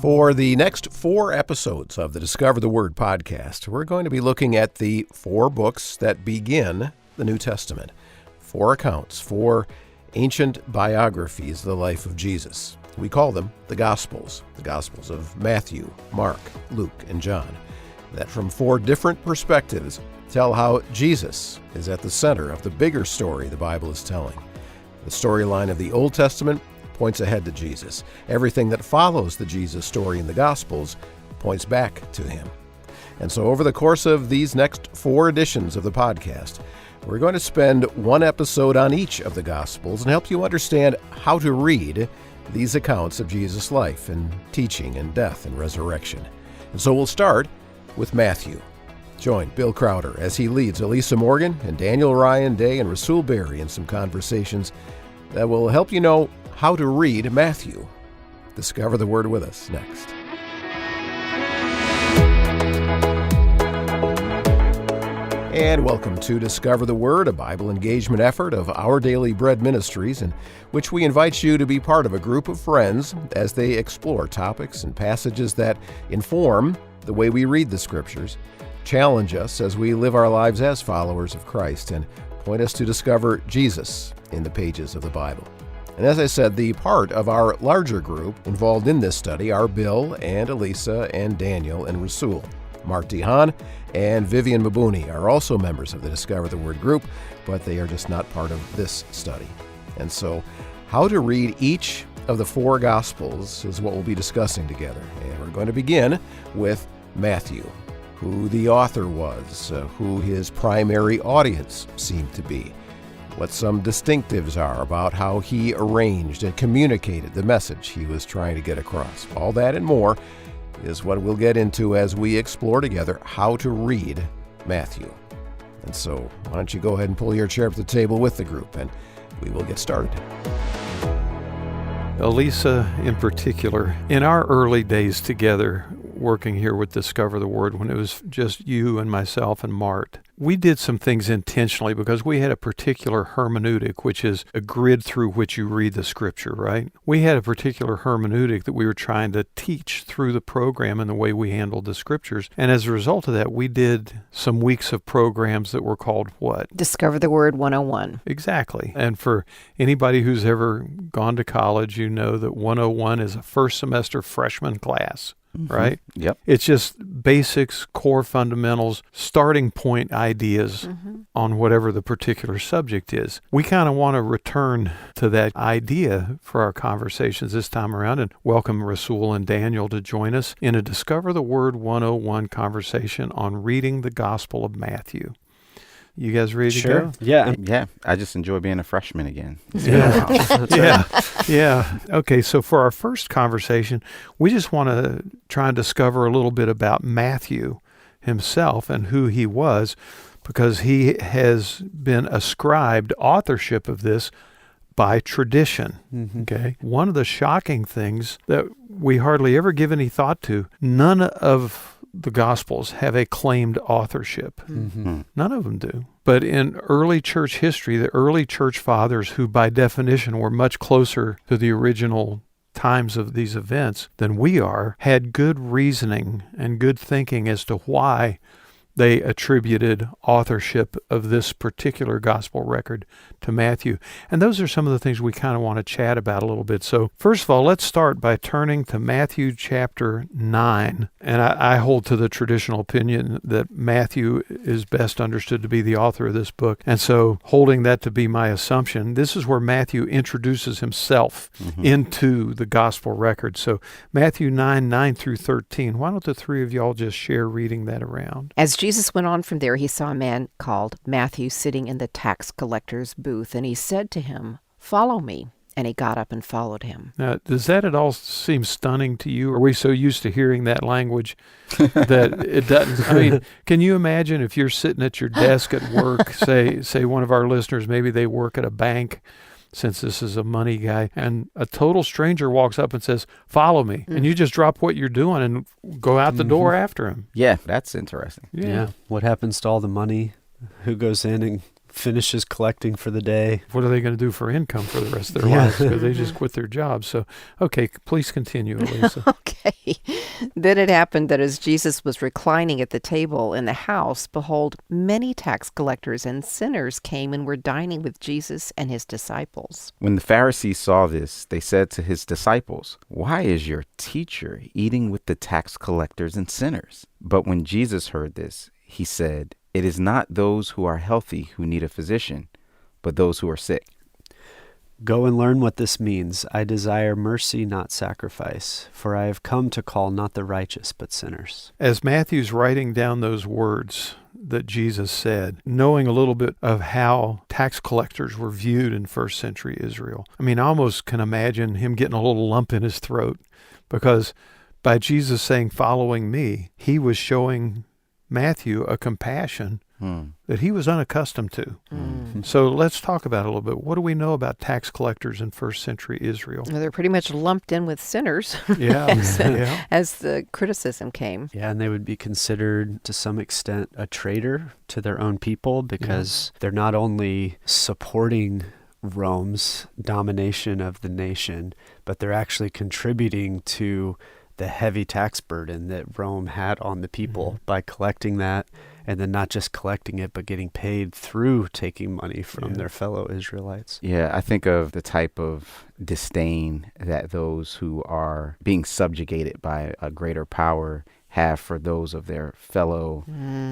For the next 4 episodes of the Discover the Word podcast, we're going to be looking at the 4 books that begin the New Testament. 4 accounts, 4 ancient biographies of the life of Jesus. We call them the Gospels of Matthew, Mark, Luke, and John, that from 4 different perspectives tell how Jesus is at the center of the bigger story the Bible is telling. The storyline of the Old Testament points ahead to Jesus. Everything that follows the Jesus story in the Gospels points back to him. And so over the course of these next 4 editions of the podcast, we're going to spend 1 episode on each of the Gospels and help you understand how to read these accounts of Jesus' life and teaching and death and resurrection. And so we'll start with Matthew. Join Bill Crowder as he leads Elisa Morgan and Daniel Ryan Day and Rasul Berry in some conversations that will help you know how to read Matthew. Discover the Word with us next. And welcome to Discover the Word, a Bible engagement effort of Our Daily Bread Ministries, in which we invite you to be part of a group of friends as they explore topics and passages that inform the way we read the Scriptures, challenge us as we live our lives as followers of Christ, and point us to discover Jesus in the pages of the Bible. And as I said, the part of our larger group involved in this study are Bill and Elisa and Daniel and Rasul. Mark DeHaan and Vivian Mabuni are also members of the Discover the Word group, but they are just not part of this study. And so, how to read each of the 4 Gospels is what we'll be discussing together. And we're going to begin with Matthew, who the author was, who his primary audience seemed to be, what some distinctives are about how he arranged and communicated the message he was trying to get across. All that and more is what we'll get into as we explore together how to read Matthew. And so, why don't you go ahead and pull your chair up to the table with the group, and we will get started. Elisa, in particular, in our early days together, working here with Discover the Word, when it was just you and myself and Mart, we did some things intentionally because we had a particular hermeneutic, which is a grid through which you read the Scripture, right? We had a particular hermeneutic that we were trying to teach through the program and the way we handled the Scriptures. And as a result of that, we did some weeks of programs that were called what? Discover the Word 101. Exactly. And for anybody who's ever gone to college, you know that 101 is a first semester freshman class. Mm-hmm. Right? Yep. It's just basics, core fundamentals, starting point ideas on whatever the particular subject is. We kind of want to return to that idea for our conversations this time around and welcome Rasul and Daniel to join us in a Discover the Word 101 conversation on reading the Gospel of Matthew. You guys ready to go? Yeah. I just enjoy being a freshman again. Yeah. Okay, so for our first conversation, we just want to try and discover a little bit about Matthew himself and who he was, because he has been ascribed authorship of this by tradition. Okay. One of the shocking things that we hardly ever give any thought to, none of the Gospels have a claimed authorship. None of them do. But in early church history, the early church fathers, who by definition were much closer to the original times of these events than we are, had good reasoning and good thinking as to why they attributed authorship of this particular gospel record to Matthew. And those are some of the things we kind of want to chat about a little bit. So first of all, let's start by turning to Matthew chapter 9. And I hold to the traditional opinion that Matthew is best understood to be the author of this book. And so holding that to be my assumption, this is where Matthew introduces himself into the gospel record. So Matthew 9 through 13. Why don't the 3 of y'all just share reading that around? As Jesus went on from there, he saw a man called Matthew sitting in the tax collector's booth, and he said to him, "Follow me." And he got up and followed him. Now, does that at all seem stunning to you? Are we so used to hearing that language that it doesn't? I mean, can you imagine if you're sitting at your desk at work, say one of our listeners, maybe they work at a bank, since this is a money guy, and a total stranger walks up and says, "Follow me," and you just drop what you're doing and go out the door after him. Yeah, that's interesting. Yeah. What happens to all the money? Who goes in and finishes collecting for the day. What are they going to do for income for the rest of their lives? Because they just quit their jobs. So, okay, please continue, Elisa. Okay. Then it happened that as Jesus was reclining at the table in the house, behold, many tax collectors and sinners came and were dining with Jesus and his disciples. When the Pharisees saw this, they said to his disciples, "Why is your teacher eating with the tax collectors and sinners?" But when Jesus heard this, he said, "It is not those who are healthy who need a physician, but those who are sick." Go and learn what this means. I desire mercy, not sacrifice, for I have come to call not the righteous, but sinners. As Matthew's writing down those words that Jesus said, knowing a little bit of how tax collectors were viewed in first century Israel, I almost can imagine him getting a little lump in his throat, because by Jesus saying, "Following me," he was showing Matthew a compassion that he was unaccustomed to. So let's talk about it a little bit. What do we know about tax collectors in first century Israel? Well, they're pretty much lumped in with sinners Yeah. as the criticism came. Yeah, and they would be considered to some extent a traitor to their own people, because they're not only supporting Rome's domination of the nation, but they're actually contributing to the heavy tax burden that Rome had on the people by collecting that, and then not just collecting it, but getting paid through taking money from their fellow Israelites. Yeah, I think of the type of disdain that those who are being subjugated by a greater power have for those of their fellow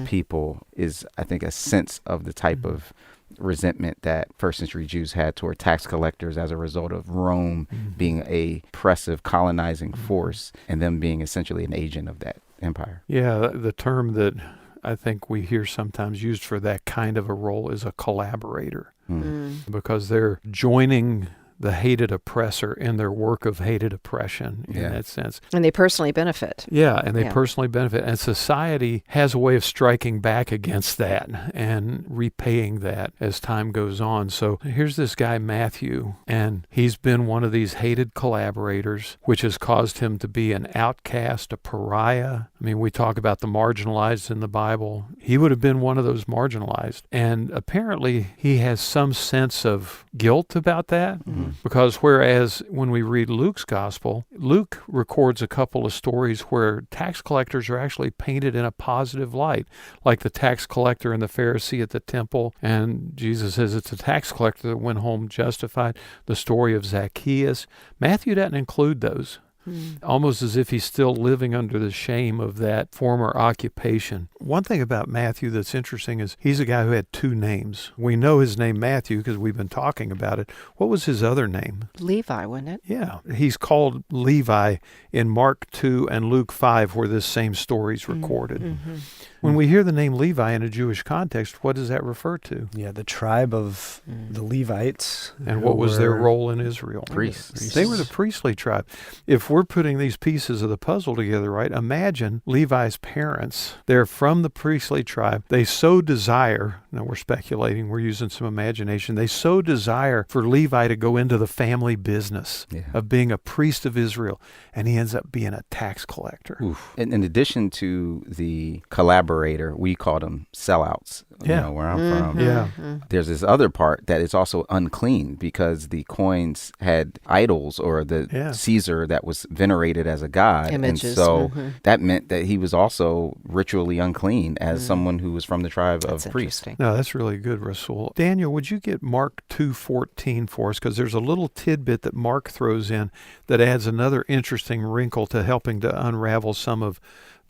people is, I think, a sense of the type of resentment that first century Jews had toward tax collectors as a result of Rome being a oppressive colonizing force and them being essentially an agent of that empire. Yeah, the term that I think we hear sometimes used for that kind of a role is a collaborator, because they're joining the hated oppressor in their work of hated oppression in that sense. And they personally benefit. Yeah, and they personally benefit. And society has a way of striking back against that and repaying that as time goes on. So here's this guy, Matthew, and he's been one of these hated collaborators, which has caused him to be an outcast, a pariah. We talk about the marginalized in the Bible. He would have been one of those marginalized. And apparently he has some sense of guilt about that. Because whereas when we read Luke's gospel, Luke records a couple of stories where tax collectors are actually painted in a positive light, like the tax collector and the Pharisee at the temple, and Jesus says it's a tax collector that went home justified. The story of Zacchaeus. Matthew doesn't include those. Almost as if he's still living under the shame of that former occupation. One thing about Matthew that's interesting is he's a guy who had two names. We know his name Matthew because we've been talking about it. What was his other name? Levi, wasn't it? Yeah. He's called Levi in Mark 2 and Luke 5, where this same story is recorded. When we hear the name Levi in a Jewish context, what does that refer to? Yeah, the tribe of the Levites. And what was their role in Israel? Priests. They were the priestly tribe. If we're putting these pieces of the puzzle together, right, imagine Levi's parents. They're from the priestly tribe. They so desire, now we're speculating, we're using some imagination, they so desire for Levi to go into the family business of being a priest of Israel, and he ends up being a tax collector. In addition to the collaborator, we call them sellouts, where I'm from. There's this other part that is also unclean because the coins had idols or the Caesar that was venerated as a god. Images. And so that meant that he was also ritually unclean as someone who was from the tribe of priests. No, that's really good, Rasul. Daniel, would you get Mark 2:14 for us? Because there's a little tidbit that Mark throws in that adds another interesting wrinkle to helping to unravel some of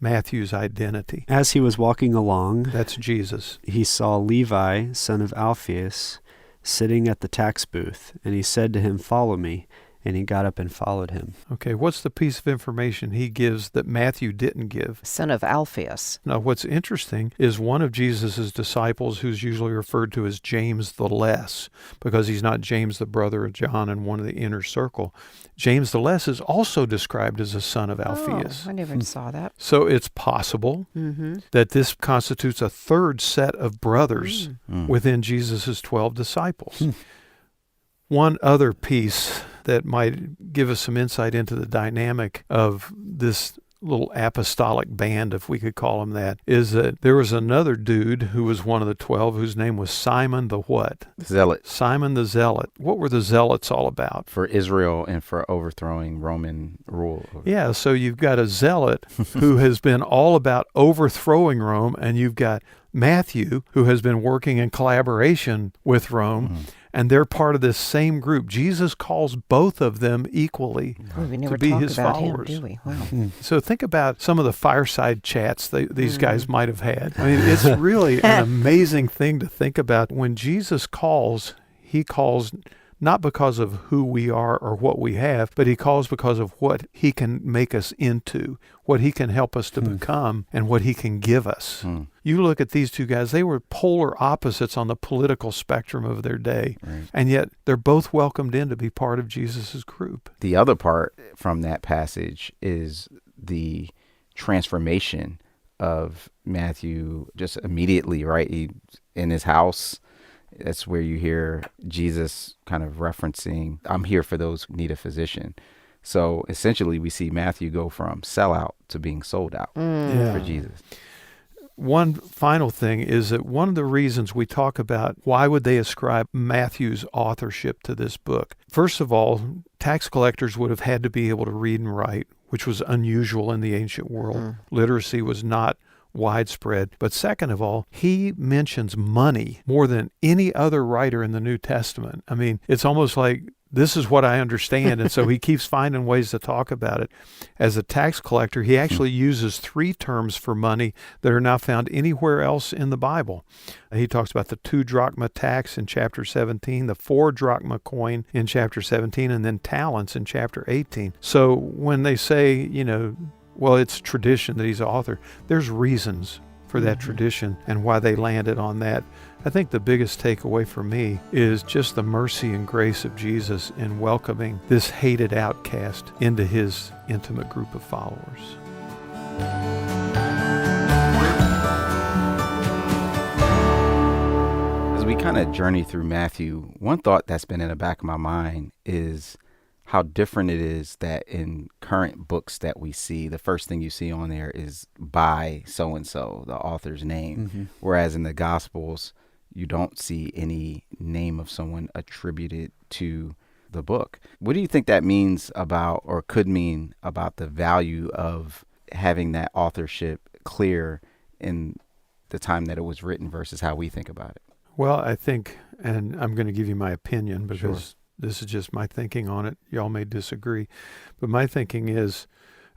Matthew's identity. As he was walking along, That's Jesus. he saw Levi, son of Alphaeus, sitting at the tax booth, and he said to him, "Follow me." And he got up and followed him. Okay, what's the piece of information he gives that Matthew didn't give? Son of Alphaeus. Now, what's interesting is one of Jesus' disciples, who's usually referred to as James the Less, because he's not James the brother of John and one of the inner circle. James the Less is also described as a son of Alphaeus. Oh, I never saw that. So it's possible that this constitutes a third set of brothers within Jesus' 12 disciples. One other piece that might give us some insight into the dynamic of this little apostolic band, if we could call him that, is that there was another dude who was one of the 12 whose name was Simon the what? Zealot. Simon the Zealot. What were the Zealots all about? For Israel and for overthrowing Roman rule. Yeah, so you've got a zealot who has been all about overthrowing Rome, and you've got Matthew, who has been working in collaboration with Rome, and they're part of this same group. Jesus calls both of them equally We never to be talk his about followers. him, do we? Wow. So think about some of the fireside chats these guys might have had. I mean, it's really an amazing thing to think about. When Jesus calls, he calls not because of who we are or what we have, but he calls because of what he can make us into, what he can help us to become, and what he can give us. You look at these two guys, they were polar opposites on the political spectrum of their day, and yet they're both welcomed in to be part of Jesus's group. The other part from that passage is the transformation of Matthew just immediately, right? He, in his house, that's where you hear Jesus kind of referencing, I'm here for those who need a physician. So essentially we see Matthew go from sellout to being sold out for Jesus. One final thing is that one of the reasons we talk about why would they ascribe Matthew's authorship to this book. First of all, tax collectors would have had to be able to read and write, which was unusual in the ancient world. Literacy was not widespread. But second of all, he mentions money more than any other writer in the New Testament. I mean, it's almost like this is what I understand. And so he keeps finding ways to talk about it. As a tax collector, he actually uses 3 terms for money that are not found anywhere else in the Bible. He talks about the 2 drachma tax in chapter 17, the 4 drachma coin in chapter 17, and then talents in chapter 18. So when they say, well, it's tradition that he's an author, there's reasons for that tradition and why they landed on that. I think the biggest takeaway for me is just the mercy and grace of Jesus in welcoming this hated outcast into his intimate group of followers. As we kind of journey through Matthew, one thought that's been in the back of my mind is how different it is that in current books that we see, the first thing you see on there is by so-and-so, the author's name. Whereas in the Gospels, you don't see any name of someone attributed to the book. What do you think that means about, or could mean about, the value of having that authorship clear in the time that it was written versus how we think about it? Well, I think, and I'm going to give you my opinion because this is just my thinking on it. Y'all may disagree. But my thinking is,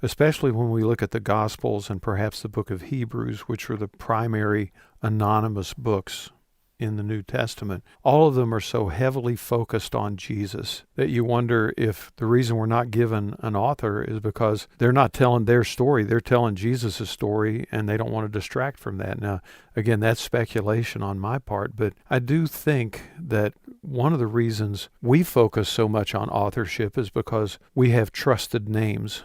especially when we look at the Gospels and perhaps the book of Hebrews, which are the primary anonymous books in the New Testament, all of them are so heavily focused on Jesus that you wonder if the reason we're not given an author is because they're not telling their story. They're telling Jesus' story, and they don't want to distract from that. Now, again, that's speculation on my part, but I do think that one of the reasons we focus so much on authorship is because we have trusted names,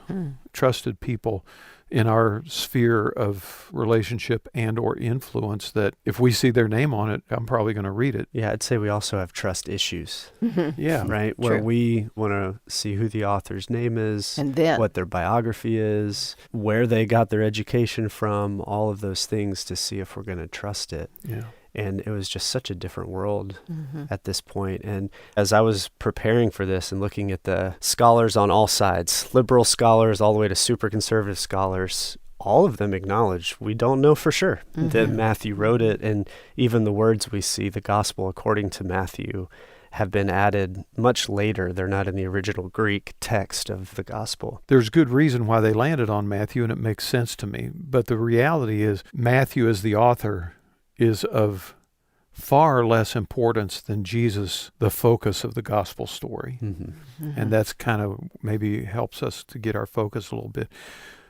trusted people in our sphere of relationship and or influence that if we see their name on it, I'm probably going to read it. Yeah, I'd say we also have trust issues. Yeah. Right? Where we want to see who the author's name is, And then what their biography is, where they got their education from, all of those things to see if we're going to trust it. Yeah. And it was just such a different world at this point. And as I was preparing for this and looking at the scholars on all sides, liberal scholars all the way to super conservative scholars, all of them acknowledge we don't know for sure that Matthew wrote it. And even the words we see, the gospel according to Matthew, have been added much later. They're not in the original Greek text of the gospel. There's good reason why they landed on Matthew, and it makes sense to me. But the reality is Matthew as the author is of far less importance than Jesus, the focus of the gospel story. And that's kind of maybe helps us to get our focus a little bit.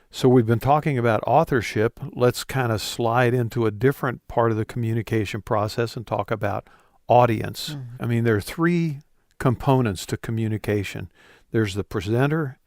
So we've been talking about authorship. Let's kind of slide into a different part of the communication process and talk about audience. I mean, there are 3 components to communication. There's the presenter,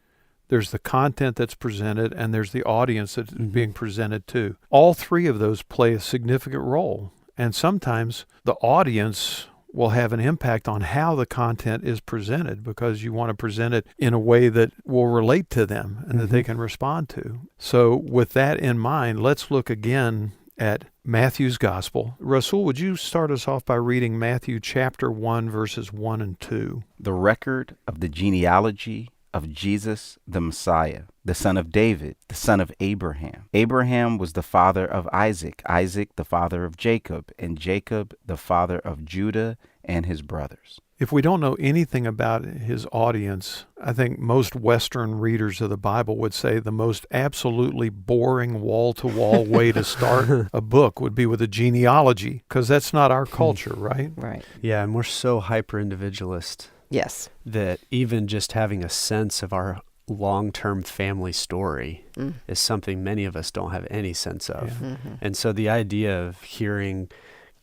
there's the content that's presented, and there's the audience that's being presented to. All 3 of those play a significant role. And sometimes the audience will have an impact on how the content is presented, because you want to present it in a way that will relate to them and that they can respond to. So with that in mind, let's look again at Matthew's Gospel. Rasul, would you start us off by reading Matthew chapter 1, verses 1 and 2? The record of the genealogy of Jesus the Messiah, the son of David, the son of Abraham. Abraham was the father of Isaac, Isaac the father of Jacob, and Jacob the father of Judah and his brothers. If we don't know anything about his audience, I think most Western readers of the Bible would say the most absolutely boring wall-to-wall way to start a book would be with a genealogy, because that's not our culture, right? Right. Yeah, and we're so hyper-individualist Yes. that even just having a sense of our long-term family story is something many of us don't have any sense of. Yeah. And so the idea of hearing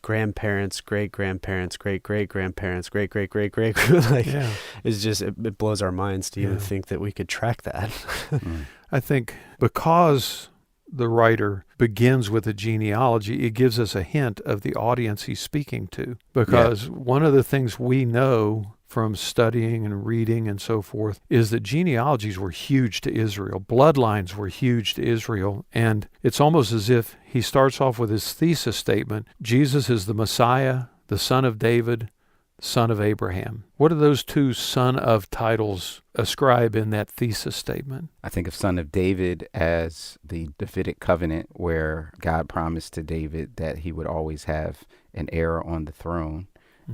grandparents, great-grandparents, great-great-grandparents, great-great-great-great, like, is just, it blows our minds to even think that we could track that. I think because the writer begins with a genealogy, it gives us a hint of the audience he's speaking to. Because one of the things we know from studying and reading and so forth is that genealogies were huge to Israel. Bloodlines were huge to Israel. And it's almost as if he starts off with his thesis statement: Jesus is the Messiah, the son of David, son of Abraham. What do those two son of titles ascribe in that thesis statement? I think of son of David as the Davidic covenant, where God promised to David that he would always have an heir on the throne.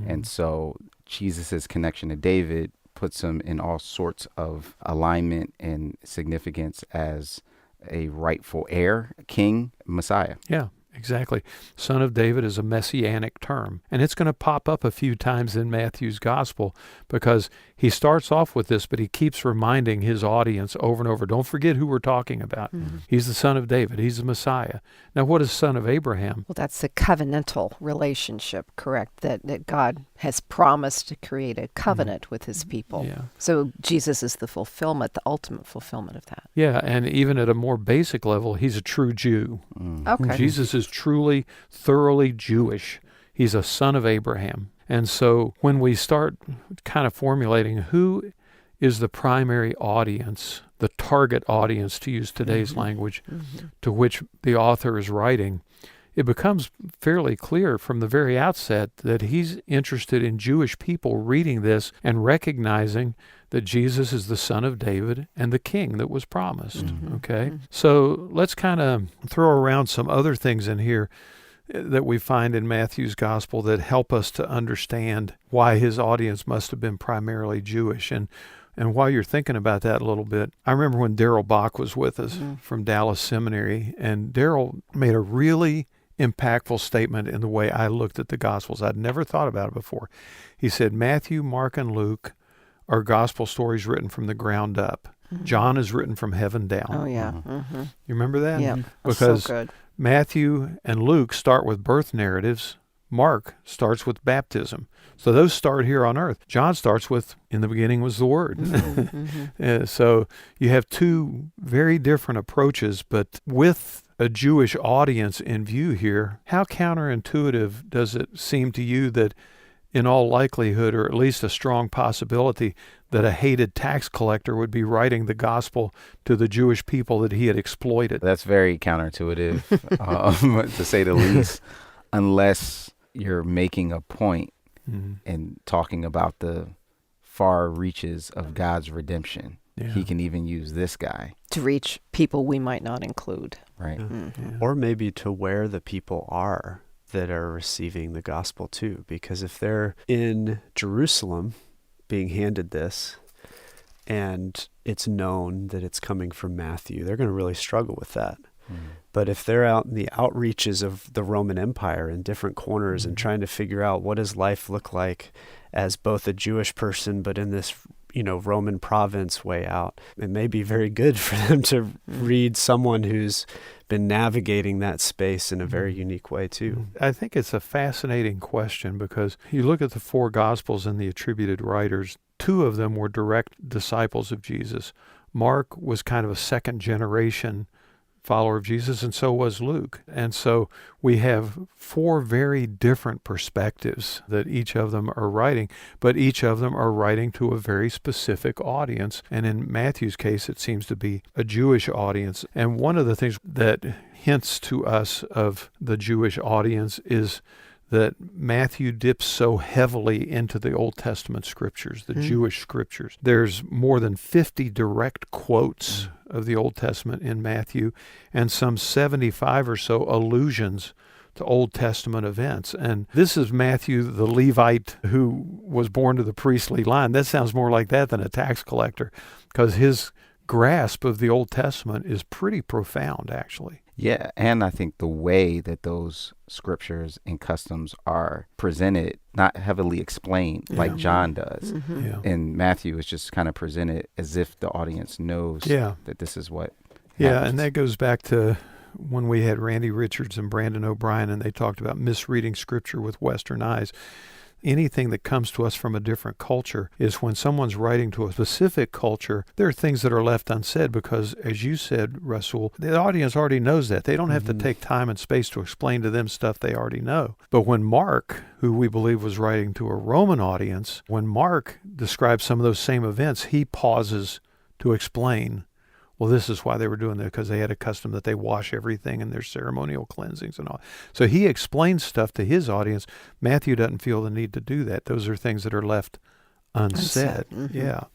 And so Jesus' connection to David puts him in all sorts of alignment and significance as a rightful heir, king, Messiah. Yeah, exactly. Son of David is a messianic term. And it's going to pop up a few times in Matthew's Gospel, because he starts off with this, but he keeps reminding his audience over and over, don't forget who we're talking about. He's the son of David. He's the Messiah. Now, what is son of Abraham? Well, that's the covenantal relationship, correct? That God has promised to create a covenant with his people. Yeah. So Jesus is the fulfillment, the ultimate fulfillment of that. Yeah, and even at a more basic level, he's a true Jew. Okay. Jesus is truly, thoroughly Jewish. He's a son of Abraham. And so when we start kind of formulating who is the primary audience, the target audience, to use today's language, to which the author is writing, it becomes fairly clear from the very outset that he's interested in Jewish people reading this and recognizing that Jesus is the son of David and the king that was promised. Okay? So let's kind of throw around some other things in here that we find in Matthew's Gospel that help us to understand why his audience must have been primarily Jewish. And while you're thinking about that a little bit, I remember when Daryl Bach was with us from Dallas Seminary, and Daryl made a really impactful statement in the way I looked at the Gospels. I'd never thought about it before. He said, Matthew, Mark, and Luke are Gospel stories written from the ground up. John is written from heaven down. Oh, yeah. You remember that? Yeah. Because so good. Matthew and Luke start with birth narratives. Mark starts with baptism. So those start here on earth. John starts with, in the beginning was the Word. So you have two very different approaches, but with a Jewish audience in view here, how counterintuitive does it seem to you that in all likelihood, or at least a strong possibility, that a hated tax collector would be writing the gospel to the Jewish people that he had exploited? That's very counterintuitive, to say the least, unless you're making a point and talking about the far reaches of God's redemption. Yeah. He can even use this guy. To reach people we might not include. Right. Or maybe to where the people are that are receiving the gospel too. Because if they're in Jerusalem being handed this and it's known that it's coming from Matthew, they're going to really struggle with that. But if they're out in the outreaches of the Roman Empire in different corners and trying to figure out what does life look like as both a Jewish person but in this Roman province way out, it may be very good for them to read someone who's been navigating that space in a very unique way too. I think it's a fascinating question, because you look at the four Gospels and the attributed writers, two of them were direct disciples of Jesus. Mark was kind of a second generation follower of Jesus, and so was Luke. And so we have 4 very different perspectives that each of them are writing, but each of them are writing to a very specific audience. And in Matthew's case, it seems to be a Jewish audience. And one of the things that hints to us of the Jewish audience is that Matthew dips so heavily into the Old Testament scriptures, the Jewish scriptures. There's more than 50 direct quotes of the Old Testament in Matthew, and some 75 or so allusions to Old Testament events. And this is Matthew, the Levite who was born to the priestly line. That sounds more like that than a tax collector, because his grasp of the Old Testament is pretty profound, actually. Yeah, and I think the way that those scriptures and customs are presented, not heavily explained like John does. Yeah. And Matthew is just kind of presented as if the audience knows that this is what happens. And that goes back to when we had Randy Richards and Brandon O'Brien, and they talked about misreading scripture with Western eyes. Anything that comes to us from a different culture is when someone's writing to a specific culture, there are things that are left unsaid because, as you said, Rasul, the audience already knows that. They don't have to take time and space to explain to them stuff they already know. But when Mark, who we believe was writing to a Roman audience, when Mark describes some of those same events, he pauses to explain, well, this is why they were doing that, because they had a custom that they wash everything in their ceremonial cleansings and all. So he explains stuff to his audience. Matthew doesn't feel the need to do that. Those are things that are left unsaid. Yeah.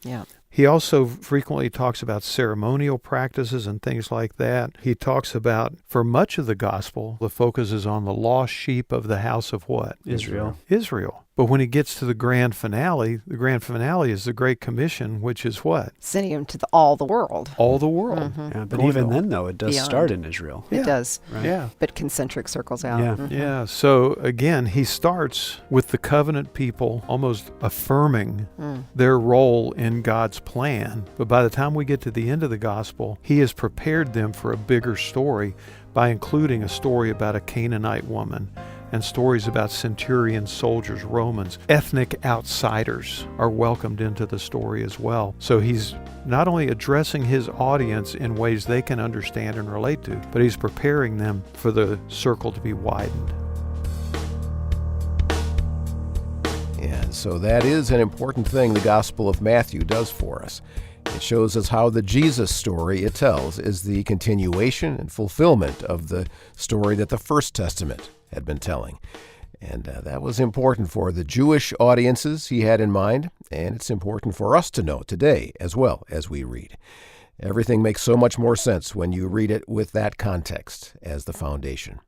He also frequently talks about ceremonial practices and things like that. He talks about, for much of the gospel, the focus is on the lost sheep of the house of what? Israel. But when he gets to the grand finale is the Great Commission, which is what? Sending him to all the world. All the world. Yeah, but even then, though, it does start in Israel. It does. Right. Yeah. But concentric circles out. Yeah. Yeah. So again, he starts with the covenant people almost affirming their role in God's plan. But by the time we get to the end of the gospel, he has prepared them for a bigger story by including a story about a Canaanite woman and stories about centurions, soldiers, Romans. Ethnic outsiders are welcomed into the story as well. So he's not only addressing his audience in ways they can understand and relate to, but he's preparing them for the circle to be widened. And so that is an important thing the Gospel of Matthew does for us. It shows us how the Jesus story it tells is the continuation and fulfillment of the story that the First Testament had been telling. And that was important for the Jewish audiences he had in mind, and it's important for us to know today as well as we read. Everything makes so much more sense when you read it with that context as the foundation.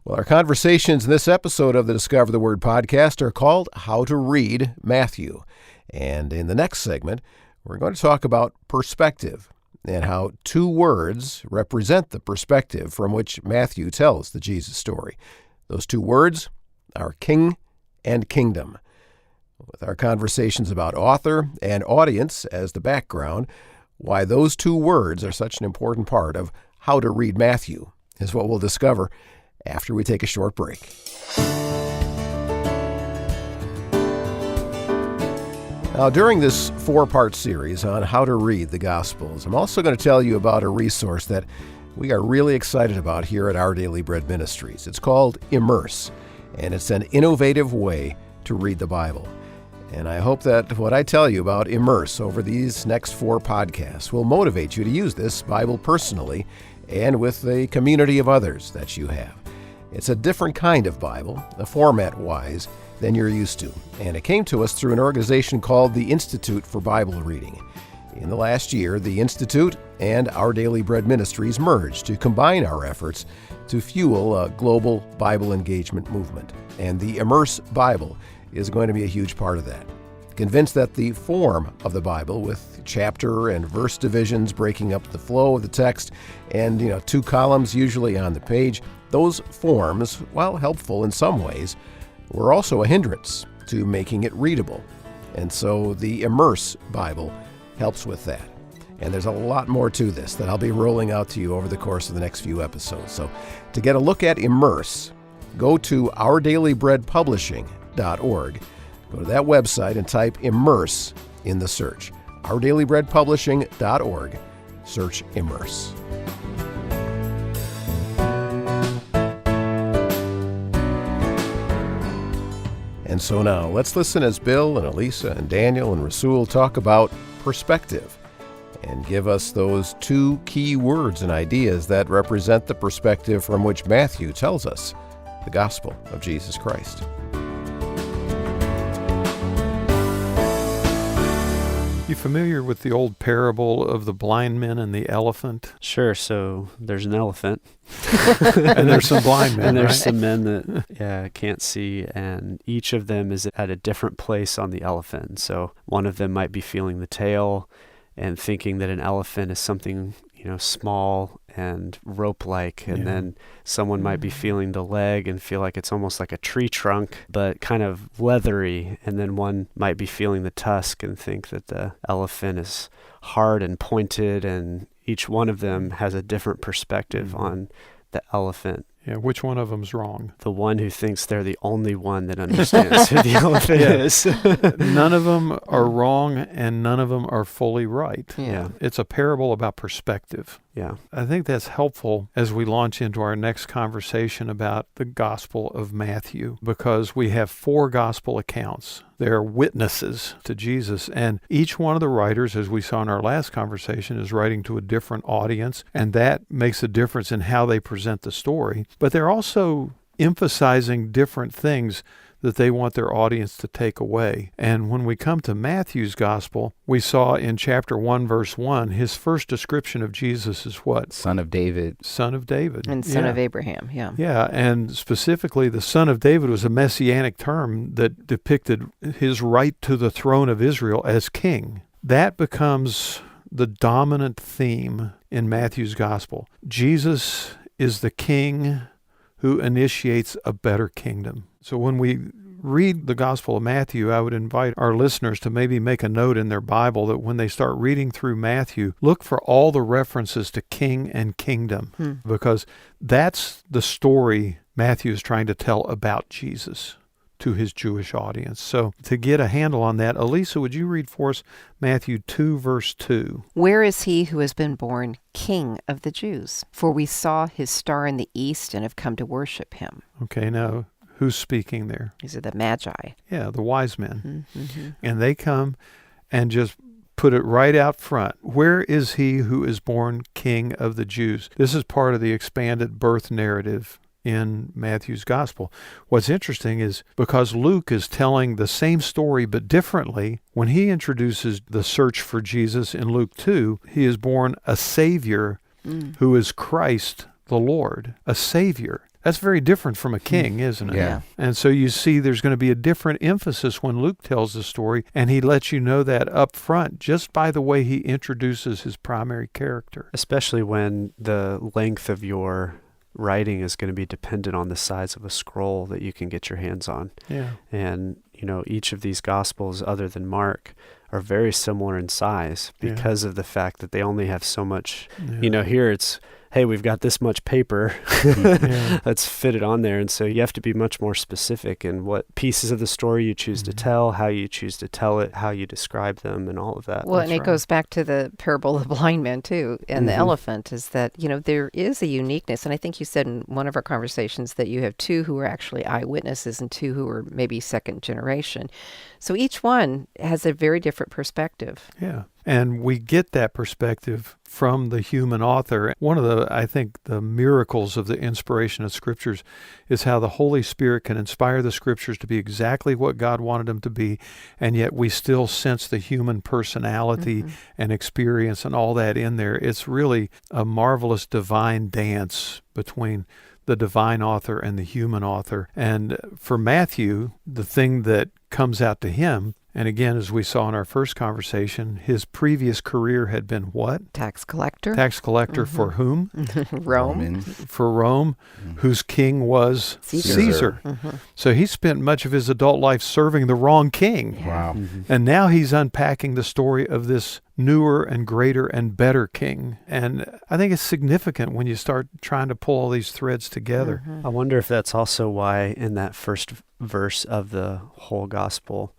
Well, our conversations in this episode of the Discover the Word podcast are called How to Read Matthew. And in the next segment, we're going to talk about perspective and how 2 words represent the perspective from which Matthew tells the Jesus story. Those 2 words are king and kingdom. With our conversations about author and audience as the background, why those 2 words are such an important part of how to read Matthew is what we'll discover after we take a short break. Now, during this 4-part series on how to read the Gospels, I'm also going to tell you about a resource that we are really excited about here at Our Daily Bread Ministries. It's called Immerse, and it's an innovative way to read the Bible. And I hope that what I tell you about Immerse over these next 4 podcasts will motivate you to use this Bible personally and with a community of others that you have. It's a different kind of Bible, format-wise, than you're used to. And it came to us through an organization called the Institute for Bible Reading. In the last year, the Institute and Our Daily Bread Ministries merged to combine our efforts to fuel a global Bible engagement movement. And the Immerse Bible is going to be a huge part of that. Convinced that the form of the Bible, with chapter and verse divisions breaking up the flow of the text, and 2 columns usually on the page, those forms, while helpful in some ways, were also a hindrance to making it readable. And so the Immerse Bible helps with that. And there's a lot more to this that I'll be rolling out to you over the course of the next few episodes. So to get a look at Immerse, go to ourdailybreadpublishing.org. Go to that website and type Immerse in the search. ourdailybreadpublishing.org. Search Immerse. And so now, let's listen as Bill and Elisa and Daniel and Rasul talk about perspective and give us those two key words and ideas that represent the perspective from which Matthew tells us the gospel of Jesus Christ. You familiar with the old parable of the blind men and the elephant? Sure. So there's an elephant. And there's some blind men, And there's right? some men that can't see, and each of them is at a different place on the elephant. So one of them might be feeling the tail and thinking that an elephant is something, small and rope-like, and then someone might be feeling the leg and feel like it's almost like a tree trunk, but kind of leathery, and then one might be feeling the tusk and think that the elephant is hard and pointed, and each one of them has a different perspective on the elephant. Yeah, which one of them's wrong? The one who thinks they're the only one that understands who the elephant is. None of them are wrong, and none of them are fully right. Yeah. It's a parable about perspective. Yeah. I think that's helpful as we launch into our next conversation about the Gospel of Matthew, because we have 4 gospel accounts. They're witnesses to Jesus, and each one of the writers, as we saw in our last conversation, is writing to a different audience, and that makes a difference in how they present the story. But they're also emphasizing different things that they want their audience to take away. And when we come to Matthew's gospel, we saw in chapter 1, verse 1, his first description of Jesus is what? Son of David. Son of David. And son of Abraham, yeah. Yeah, and specifically the son of David was a messianic term that depicted his right to the throne of Israel as king. That becomes the dominant theme in Matthew's gospel. Jesus is the king who initiates a better kingdom. So when we read the Gospel of Matthew, I would invite our listeners to maybe make a note in their Bible that when they start reading through Matthew, look for all the references to king and kingdom, because that's the story Matthew is trying to tell about Jesus to his Jewish audience. So to get a handle on that, Elisa, would you read for us Matthew 2, verse 2? Where is he who has been born King of the Jews? For we saw his star in the east and have come to worship him. Okay, now who's speaking there? These are the Magi. Yeah, the wise men. Mm-hmm. And they come and just put it right out front. Where is he who is born King of the Jews? This is part of the expanded birth narrative in Matthew's gospel. What's interesting is because Luke is telling the same story but differently, when he introduces the search for Jesus in Luke 2, he is born a Savior who is Christ the Lord, a Savior. That's very different from a king, isn't it? Yeah. And so you see there's going to be a different emphasis when Luke tells the story, and he lets you know that up front just by the way he introduces his primary character. Especially when the length of your writing is going to be dependent on the size of a scroll that you can get your hands on. Yeah. And, each of these Gospels, other than Mark, are very similar in size because of the fact that they only have so much, here it's, hey, we've got this much paper, let's fit it on there. And so you have to be much more specific in what pieces of the story you choose to tell, how you choose to tell it, how you describe them, and all of that. Well, and it goes back to the parable of the blind man, too, and the elephant, is that, there is a uniqueness. And I think you said in one of our conversations that you have 2 who are actually eyewitnesses and 2 who are maybe second generation. So each one has a very different perspective. Yeah. And we get that perspective from the human author. One of the miracles of the inspiration of Scriptures is how the Holy Spirit can inspire the Scriptures to be exactly what God wanted them to be, and yet we still sense the human personality and experience and all that in there. It's really a marvelous divine dance between the divine author and the human author. And for Matthew, the thing that comes out to him, and again, as we saw in our first conversation, his previous career had been what? Tax collector. Tax collector for whom? Rome. For Rome, whose king was Caesar. So he spent much of his adult life serving the wrong king. Wow. And now he's unpacking the story of this newer and greater and better king. And I think it's significant when you start trying to pull all these threads together. I wonder if that's also why in that first verse of the whole gospel,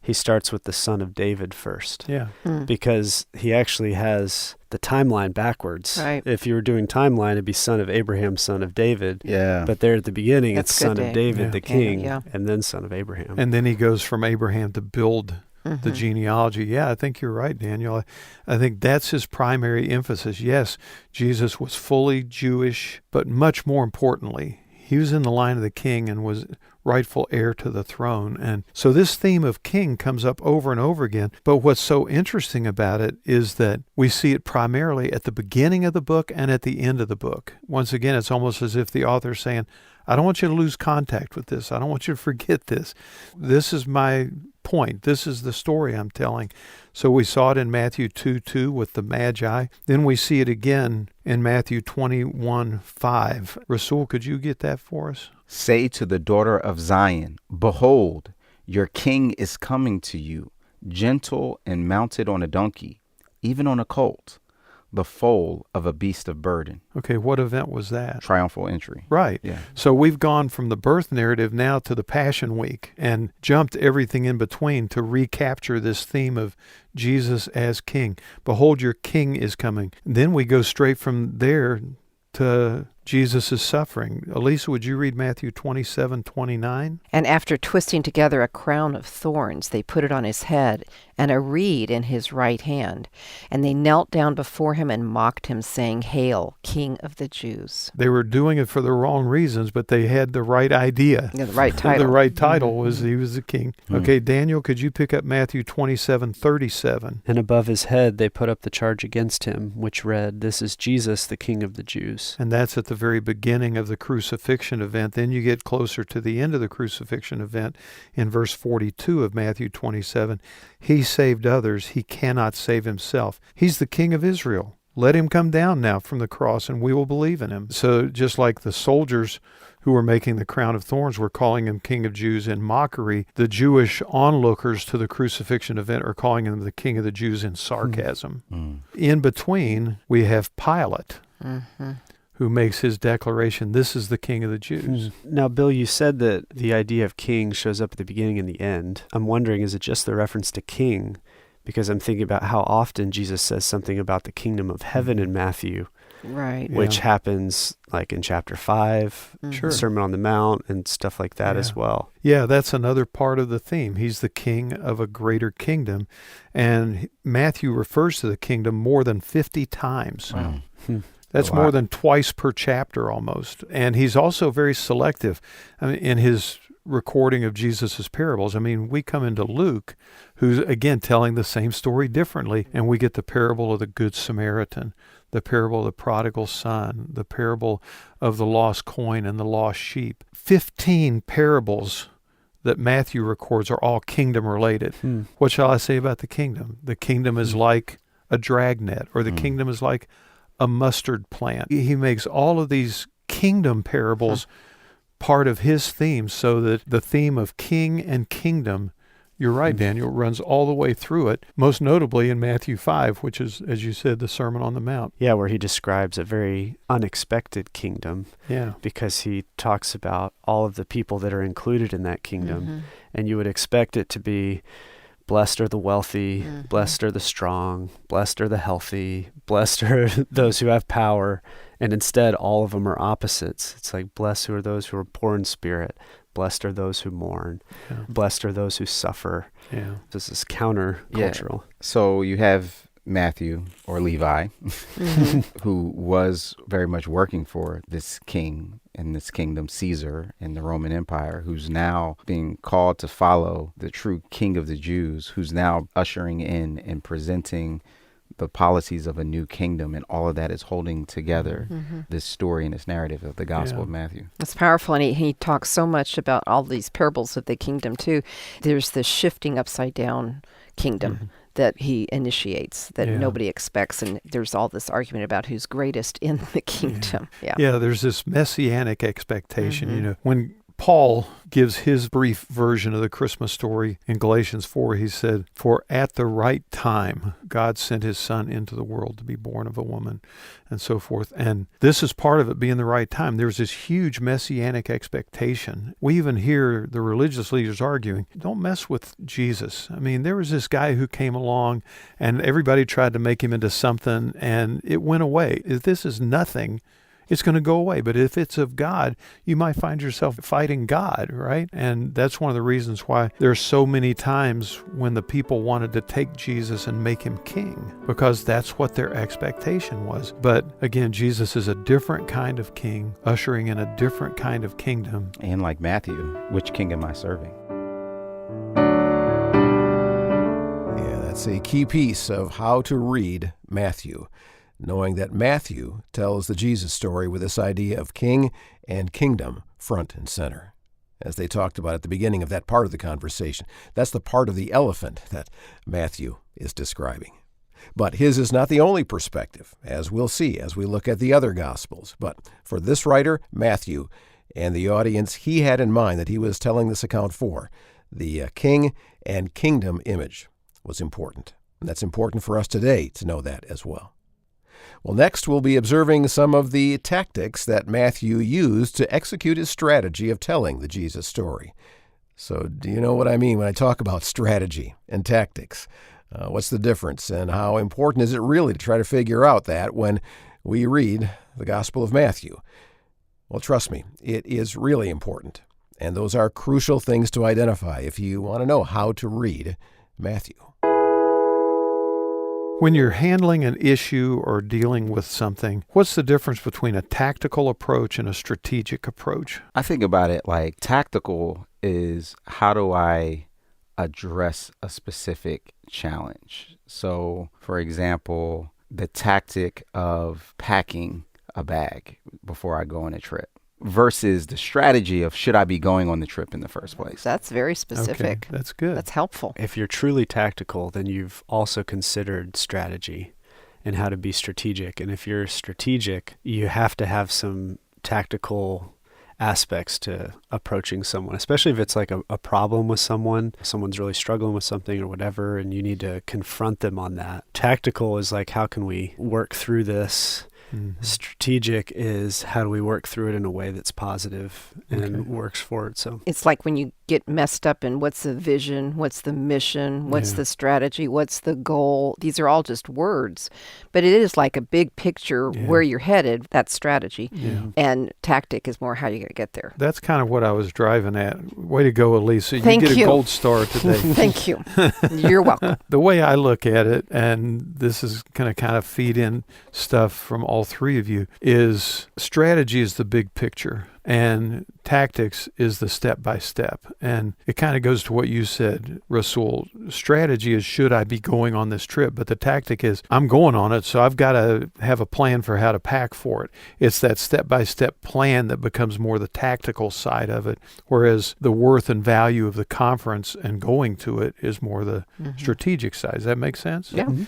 he starts with the son of David first. Yeah. Because he actually has the timeline backwards. Right. If you were doing timeline, it'd be son of Abraham, son of David. Yeah. But there at the beginning, That's it's good, son Dave. of David, Yeah. the king, Yeah. and then son of Abraham. And then he goes from Abraham to build Mm-hmm. the genealogy. Yeah, I think you're right, Daniel. I think that's his primary emphasis. Yes, Jesus was fully Jewish, but much more importantly, he was in the line of the king and was rightful heir to the throne. And so this theme of king comes up over and over again. But what's so interesting about it is that we see it primarily at the beginning of the book and at the end of the book. Once again, it's almost as if the author's saying, I don't want you to lose contact with this. I don't want you to forget this. This is my point. This is the story I'm telling. So we saw it in Matthew 2:2 with the Magi. Then we see it again in Matthew 21:5. Rasul, could you get that for us? Say to the daughter of Zion, behold, your king is coming to you, gentle and mounted on a donkey, even on a colt, the foal of a beast of burden. Okay, what event was that? Triumphal entry. Right. Yeah. So we've gone from the birth narrative now to the Passion Week and jumped everything in between to recapture this theme of Jesus as king. Behold, your king is coming. Then we go straight from there to Jesus' suffering. Elisa, would you read Matthew 27:29? And after twisting together a crown of thorns, they put it on his head and a reed in his right hand. And they knelt down before him and mocked him, saying, Hail, King of the Jews. They were doing it for the wrong reasons, but they had the right idea. Yeah, the right title. The right title was he was the king. Mm. Okay, Daniel, could you pick up Matthew 27:37? And above his head they put up the charge against him, which read, This is Jesus, the King of the Jews. And that's at the very beginning of the crucifixion event. Then you get closer to the end of the crucifixion event in verse 42 of Matthew 27. He saved others. He cannot save himself. He's the King of Israel. Let him come down now from the cross and we will believe in him. So just like the soldiers who were making the crown of thorns were calling him King of Jews in mockery, the Jewish onlookers to the crucifixion event are calling him the King of the Jews in sarcasm. In between, we have Pilate, who makes his declaration, this is the King of the Jews. Now, Bill, you said that the idea of king shows up at the beginning and the end. I'm wondering, is it just the reference to king? Because I'm thinking about how often Jesus says something about the kingdom of heaven in Matthew, Right. Yeah. which happens like in chapter 5, Sure. Sermon on the Mount, and stuff like that as well. Yeah, that's another part of the theme. He's the king of a greater kingdom. And Matthew refers to the kingdom more than 50 times. Wow. That's A lot. more than twice per chapter almost. And he's also very selective in his recording of Jesus' parables. I mean, we come into Luke, who's, again, telling the same story differently, and we get the parable of the Good Samaritan, the parable of the prodigal son, the parable of the lost coin and the lost sheep. 15 parables that Matthew records are all kingdom related. What shall I say about the kingdom? The kingdom is like a dragnet, or the kingdom is like a mustard plant. He makes all of these kingdom parables part of his theme, so that the theme of king and kingdom, you're right, Daniel, runs all the way through it, most notably in Matthew 5, which is, as you said, the Sermon on the Mount. Yeah, where he describes a very unexpected kingdom, Yeah. because he talks about all of the people that are included in that kingdom. And you would expect it to be, blessed are the wealthy, blessed are the strong, blessed are the healthy, blessed are those who have power. And instead, all of them are opposites. It's like, blessed are those who are poor in spirit, blessed are those who mourn, blessed are those who suffer. Yeah. This is countercultural. So you have Matthew, or Levi, who was very much working for this king in this kingdom, Caesar, in the Roman Empire, who's now being called to follow the true King of the Jews, who's now ushering in and presenting the policies of a new kingdom, and all of that is holding together this story and this narrative of the Gospel of Matthew. It's powerful, and he talks so much about all these parables of the kingdom, too. There's this shifting upside-down kingdom that he initiates that nobody expects, and there's all this argument about who's greatest in the kingdom. Yeah, there's this messianic expectation. You know, when Paul gives his brief version of the Christmas story in Galatians 4. He said, "For at the right time, God sent his son into the world to be born of a woman," and so forth. And this is part of it being the right time. There's this huge messianic expectation. We even hear the religious leaders arguing, don't mess with Jesus. I mean, there was this guy who came along and everybody tried to make him into something and it went away. If this is nothing, it's going to go away. But if it's of God, you might find yourself fighting God, right? And that's one of the reasons why there's so many times when the people wanted to take Jesus and make him king, because that's what their expectation was. But again, Jesus is a different kind of king, ushering in a different kind of kingdom. And like Matthew, which king am I serving? Yeah, that's a key piece of how to read Matthew, knowing that Matthew tells the Jesus story with this idea of king and kingdom front and center. As they talked about at the beginning of that part of the conversation, that's the part of the elephant that Matthew is describing. But his is not the only perspective, as we'll see as we look at the other Gospels. But for this writer, Matthew, and the audience he had in mind that he was telling this account for, the king and kingdom image was important. And that's important for us today to know that as well. Well, next we'll be observing some of the tactics that Matthew used to execute his strategy of telling the Jesus story. So do you know what I mean when I talk about strategy and tactics? What's the difference, and how important is it really to try to figure out that when we read the Gospel of Matthew? Well, trust me, it is really important, and those are crucial things to identify if you want to know how to read Matthew. When you're handling an issue or dealing with something, what's the difference between a tactical approach and a strategic approach? I think about it like tactical is how do I address a specific challenge? So, for example, the tactic of packing a bag before I go on a trip versus the strategy of should I be going on the trip in the first place? That's very specific. Okay, that's good. That's helpful. If you're truly tactical, then you've also considered strategy and how to be strategic. And if you're strategic, you have to have some tactical aspects to approaching someone, especially if it's like a problem with someone's really struggling with something or whatever, and you need to confront them on that. Tactical is like, how can we work through this? Mm-hmm. Strategic is how do we work through it in a way that's positive and works for it. So it's like when you get messed up in what's the vision, what's the mission, what's the strategy, what's the goal. These are all just words, but it is like a big picture where you're headed. That's strategy. And tactic is more how you're going to get there. That's kind of what I was driving at. Way to go, Elisa. Thank you get you. a gold star today. Thank you. You're welcome. The way I look at it, and this is going to kind of feed in stuff from all three of you, is strategy is the big picture and tactics is the step-by-step. And it kind of goes to what you said, Rasul. Strategy is should I be going on this trip, but the tactic is I'm going on it, so I've got to have a plan for how to pack for it. It's that step-by-step plan that becomes more the tactical side of it, whereas the worth and value of the conference and going to it is more the strategic side. Does that make sense? Yeah. Mm-hmm.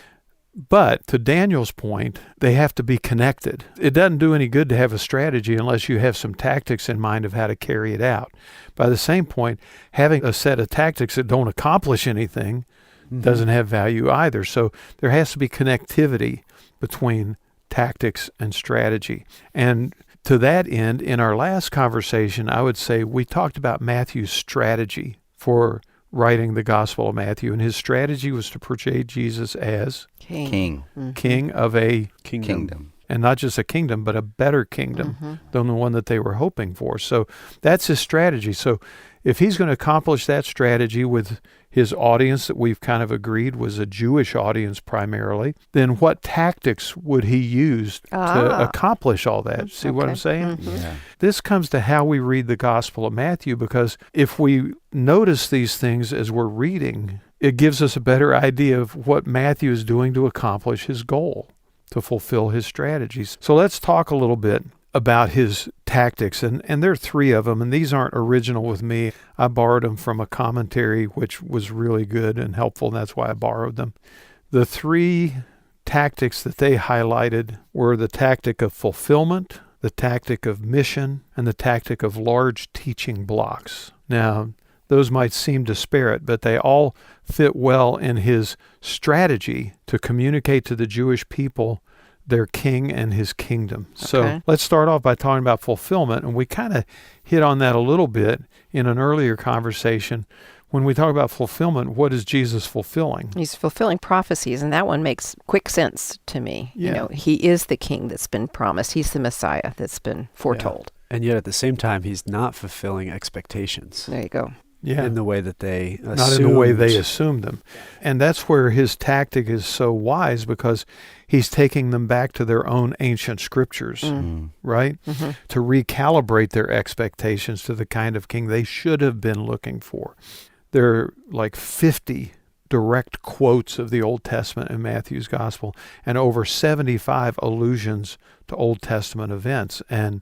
But to Daniel's point, they have to be connected. It doesn't do any good to have a strategy unless you have some tactics in mind of how to carry it out. By the same point, having a set of tactics that don't accomplish anything doesn't have value either. So there has to be connectivity between tactics and strategy. And to that end, in our last conversation, I would say we talked about Matthew's strategy for writing the Gospel of Matthew, and his strategy was to portray Jesus as King. King of a Kingdom. And not just a kingdom, but a better kingdom than the one that they were hoping for. So that's his strategy. So if he's going to accomplish that strategy with his audience that we've kind of agreed was a Jewish audience primarily, then what tactics would he use to accomplish all that? See what I'm saying? Yeah. This comes to how we read the Gospel of Matthew, because if we notice these things as we're reading, it gives us a better idea of what Matthew is doing to accomplish his goal, to fulfill his strategies. So let's talk a little bit about his tactics, and there are three of them, and these aren't original with me. I borrowed them from a commentary, which was really good and helpful, and that's why I borrowed them. The three tactics that they highlighted were the tactic of fulfillment, the tactic of mission, and the tactic of large teaching blocks. Now, those might seem disparate, but they all fit well in his strategy to communicate to the Jewish people their king and his kingdom. Okay. So let's start off by talking about fulfillment, and we kind of hit on that a little bit in an earlier conversation. When we talk about fulfillment, what is Jesus fulfilling? He's fulfilling prophecies, and that one makes quick sense to me. Yeah. You know, he is the king that's been promised. He's the Messiah that's been foretold. And yet at the same time, he's not fulfilling expectations There you go. Yeah. in the way that they assumed. Not in the way they assumed them. And that's where his tactic is so wise, because he's taking them back to their own ancient scriptures, right? Mm-hmm. To recalibrate their expectations to the kind of king they should have been looking for. There are like 50 direct quotes of the Old Testament in Matthew's Gospel, and over 75 allusions to Old Testament events. And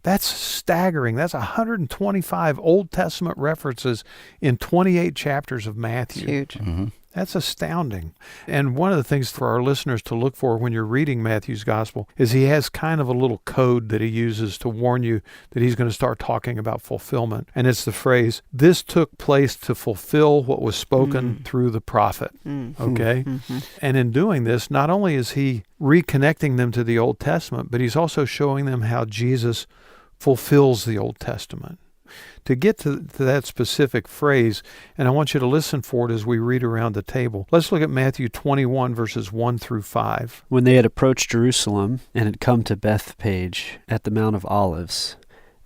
that's staggering. That's 125 Old Testament references in 28 chapters of Matthew. Huge. Mm-hmm. That's astounding. And one of the things for our listeners to look for when you're reading Matthew's Gospel is he has kind of a little code that he uses to warn you that he's going to start talking about fulfillment. And it's the phrase, "This took place to fulfill what was spoken through the prophet." Okay? And in doing this, not only is he reconnecting them to the Old Testament, but he's also showing them how Jesus fulfills the Old Testament. To get to that specific phrase, and I want you to listen for it as we read around the table. Let's look at Matthew 21, verses 1 through 5. When they had approached Jerusalem and had come to Bethphage at the Mount of Olives,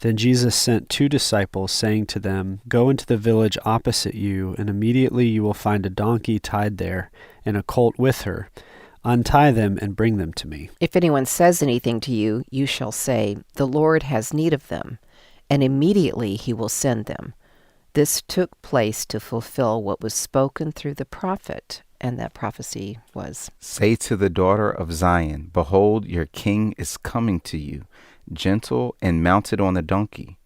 then Jesus sent 2 disciples, saying to them, "Go into the village opposite you, and immediately you will find a donkey tied there, and a colt with her. Untie them and bring them to me." If anyone says anything to you, you shall say, "The Lord has need of them," and immediately he will send them. This took place to fulfill what was spoken through the prophet, and that prophecy was, Say to the daughter of Zion, Behold, your king is coming to you, gentle and mounted on a donkey,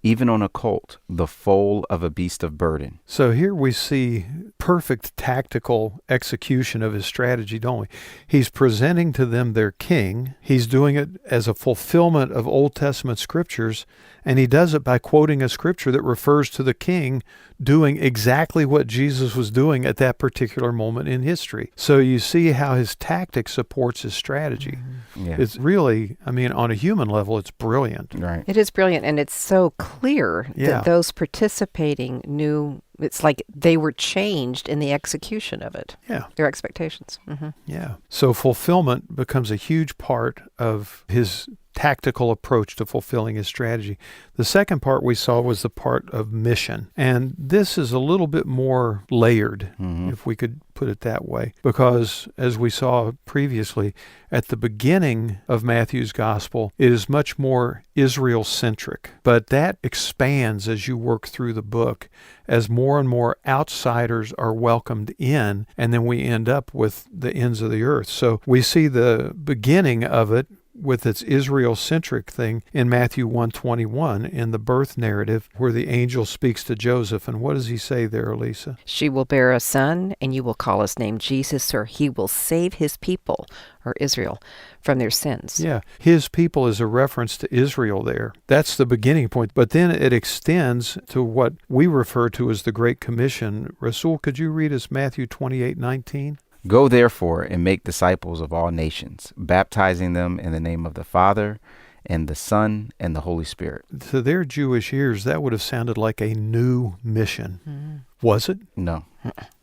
even on a colt, the foal of a beast of burden. So here we see perfect tactical execution of his strategy, don't we? He's presenting to them their king. He's doing it as a fulfillment of Old Testament scriptures, and he does it by quoting a scripture that refers to the king doing exactly what Jesus was doing at that particular moment in history. So you see how his tactic supports his strategy. Yeah. It's really, I mean, on a human level, it's brilliant. Right. it is brilliant, and it's so clear Yeah. that those participating knew, it's like they were changed in the execution of it, Yeah. their expectations. Yeah. So fulfillment becomes a huge part of his tactical approach to fulfilling his strategy. The second part we saw was the part of mission. And this is a little bit more layered, if we could put it that way, because as we saw previously, at the beginning of Matthew's gospel, it is much more Israel-centric. But that expands as you work through the book, as more and more outsiders are welcomed in, and then we end up with the ends of the earth. So we see the beginning of it with its Israel-centric thing in Matthew 1:21 in the birth narrative where the angel speaks to Joseph. And what does he say there, Elisa? She will bear a son, and you will call his name Jesus, or he will save his people, or Israel, from their sins. Yeah, his people is a reference to Israel there. That's the beginning point. But then it extends to what we refer to as the Great Commission. Rasul, could you read us Matthew 28:19? Go therefore and make disciples of all nations, baptizing them in the name of the Father and the Son and the Holy Spirit. To their Jewish ears, that would have sounded like a new mission. Was it? No.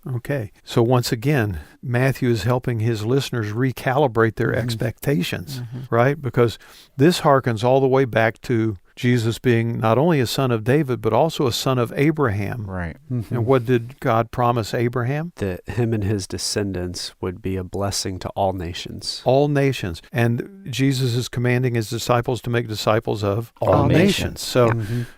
Okay. So once again, Matthew is helping his listeners recalibrate their expectations, right? Because this harkens all the way back to Jesus being not only a son of David, but also a son of Abraham. Right. And what did God promise Abraham? That him and his descendants would be a blessing to all nations. All nations. And Jesus is commanding his disciples to make disciples of All nations. nations. So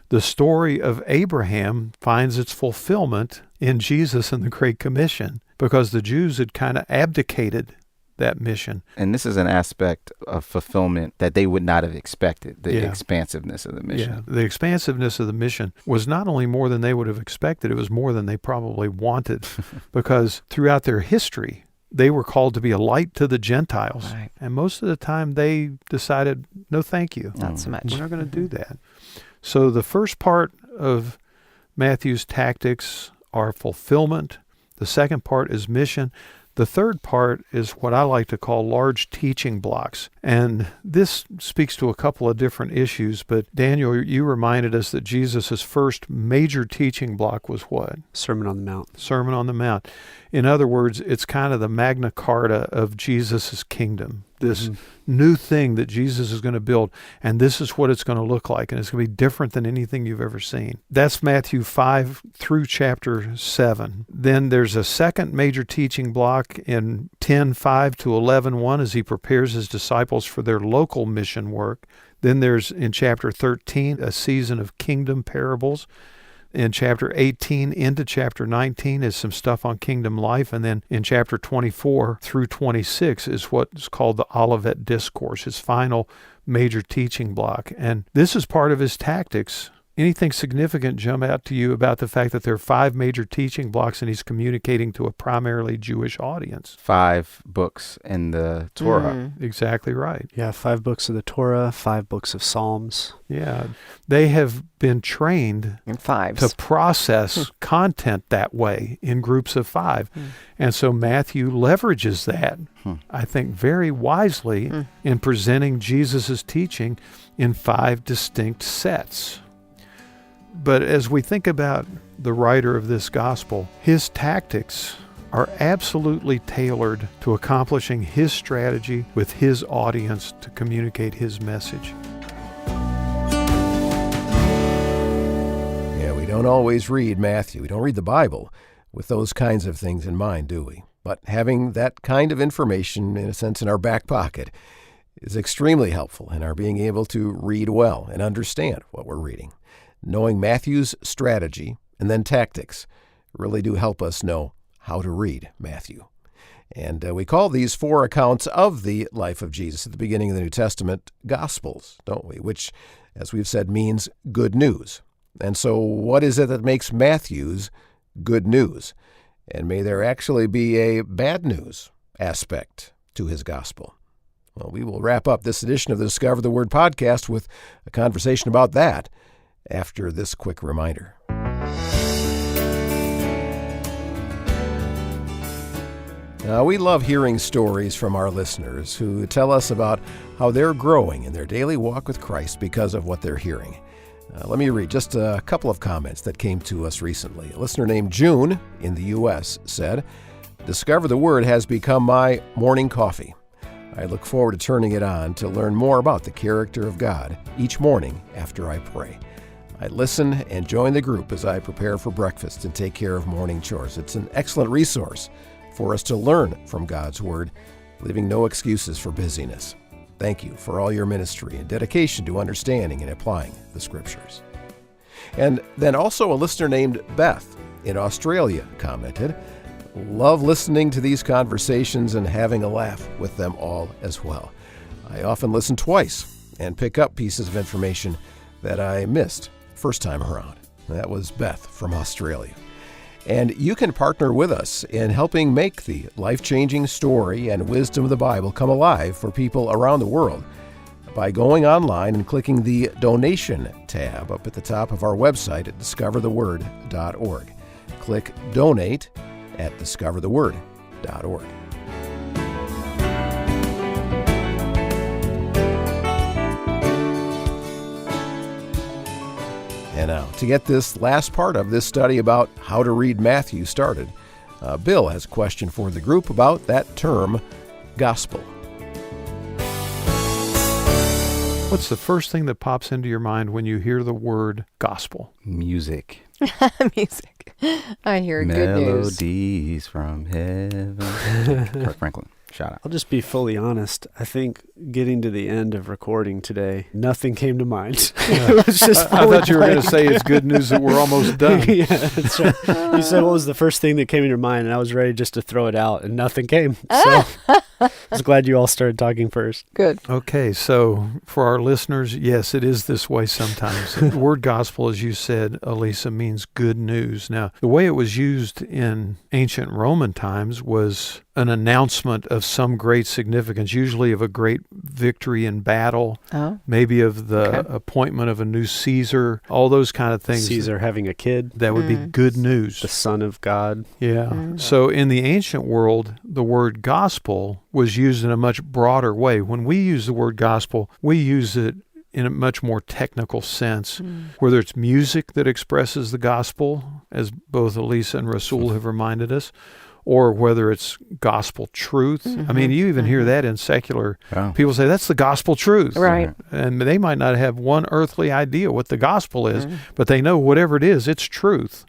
the story of Abraham finds its fulfillment in Jesus and the Great Commission, because the Jews had kind of abdicated that mission. And this is an aspect of fulfillment that they would not have expected, the Yeah. expansiveness of the mission. Yeah, the expansiveness of the mission was not only more than they would have expected, it was more than they probably wanted, because throughout their history, They were called to be a light to the Gentiles. Right. And most of the time they decided, no, thank you. Not so much. We're not going to do that. So the first part of Matthew's tactics are fulfillment. The second part is mission. The third part is what I like to call large teaching blocks. And this speaks to a couple of different issues, but Daniel, you reminded us that Jesus' first major teaching block was what? Sermon on the Mount. Sermon on the Mount. In other words, it's kind of the Magna Carta of Jesus' kingdom, this new thing that Jesus is going to build, and this is what it's going to look like, and it's going to be different than anything you've ever seen. That's Matthew 5 through chapter 7. Then there's a second major teaching block in 10:5 to 11:1 as he prepares his disciples for their local mission work. Then there's in chapter 13 a season of kingdom parables. In chapter 18 into chapter 19 is some stuff on kingdom life. And then in chapter 24 through 26 is what's called the Olivet Discourse, his final major teaching block. And this is part of his tactics. Anything significant jump out to you about the fact that there are 5 major teaching blocks and he's communicating to a primarily Jewish audience? 5 books in the Torah. Exactly right. Yeah, 5 books of the Torah, 5 books of Psalms. Yeah. They have been trained In fives. to process content that way in groups of 5. And so Matthew leverages that, I think, very wisely in presenting Jesus' teaching in 5 distinct sets. But as we think about the writer of this gospel, his tactics are absolutely tailored to accomplishing his strategy with his audience to communicate his message. Yeah, we don't always read Matthew. We don't read the Bible with those kinds of things in mind, do we? But having that kind of information, in a sense, in our back pocket is extremely helpful in our being able to read well and understand what we're reading. Knowing Matthew's strategy and then tactics really do help us know how to read Matthew. And we call these 4 accounts of the life of Jesus at the beginning of the New Testament Gospels, don't we? Which, as we've said, means good news. And so what is it that makes Matthew's good news? And may there actually be a bad news aspect to his gospel? Well, we will wrap up this edition of the Discover the Word podcast with a conversation about that after this quick reminder. Now, we love hearing stories from our listeners who tell us about how they're growing in their daily walk with Christ because of what they're hearing. Let me read just a couple of comments that came to us recently. A listener named June in the U.S. said, "Discover the Word has become my morning coffee. I look forward to turning it on to learn more about the character of God each morning after I pray. I listen and join the group as I prepare for breakfast and take care of morning chores. It's an excellent resource for us to learn from God's Word, leaving no excuses for busyness. Thank you for all your ministry and dedication to understanding and applying the Scriptures." And then also a listener named Beth in Australia commented, "Love listening to these conversations and having a laugh with them all as well. I often listen twice and pick up pieces of information that I missed first time around." That was Beth from Australia. And you can partner with us in helping make the life-changing story and wisdom of the Bible come alive for people around the world by going online and clicking the Donation tab up at the top of our website at discovertheword.org. Click Donate at discovertheword.org. And now, to get this last part of this study about how to read Matthew started, Bill has a question for the group about that term, gospel. What's the first thing that pops into your mind when you hear the word gospel? Music. Music. I hear good news. Melodies from heaven. Kirk Franklin. Shout out. I'll just be fully honest. I think getting to the end of recording today, nothing came to mind. It was just I thought you were going to say it's good news that we're almost done. Yeah, that's right. You said what was the first thing that came in your mind, and I was ready just to throw it out, and nothing came. So I was glad you all started talking first. Good. Okay, so for our listeners, yes, it is this way sometimes. The word gospel, as you said, Elisa, means good news. Now, the way it was used in ancient Roman times was an announcement of some great significance, usually of a great victory in battle, maybe of the appointment of a new Caesar, all those kind of things. Caesar having a kid. That would be good news. The Son of God. Yeah. So in the ancient world, the word gospel was used in a much broader way. When we use the word gospel, we use it in a much more technical sense, whether it's music that expresses the gospel, as both Elisa and Rasul have reminded us, or whether it's gospel truth. I mean, you even hear that in secular. People say, that's the gospel truth. Right. And they might not have one earthly idea what the gospel is, but they know whatever it is, it's truth.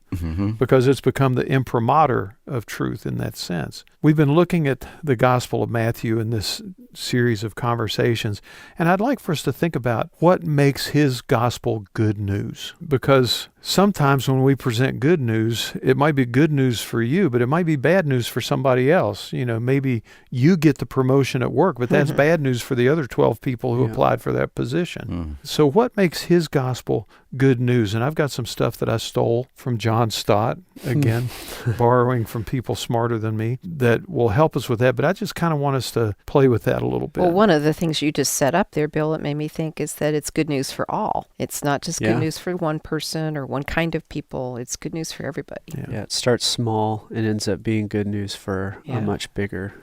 Because it's become the imprimatur of truth in that sense. We've been looking at the Gospel of Matthew in this series of conversations, and I'd like for us to think about what makes his gospel good news. Because sometimes when we present good news, it might be good news for you, but it might be bad news for somebody else. You know, maybe you get the promotion at work, but that's bad news for the other 12 people who applied for that position. So what makes his gospel good news? And I've got some stuff that I stole from John Stott, again, borrowing from people smarter than me, that will help us with that. But I just kind of want us to play with that a little bit. Well, one of the things you just set up there, Bill, it made me think is that it's good news for all. It's not just good news for one person or one kind of people. It's good news for everybody. Yeah, it starts small and ends up being good news for a much bigger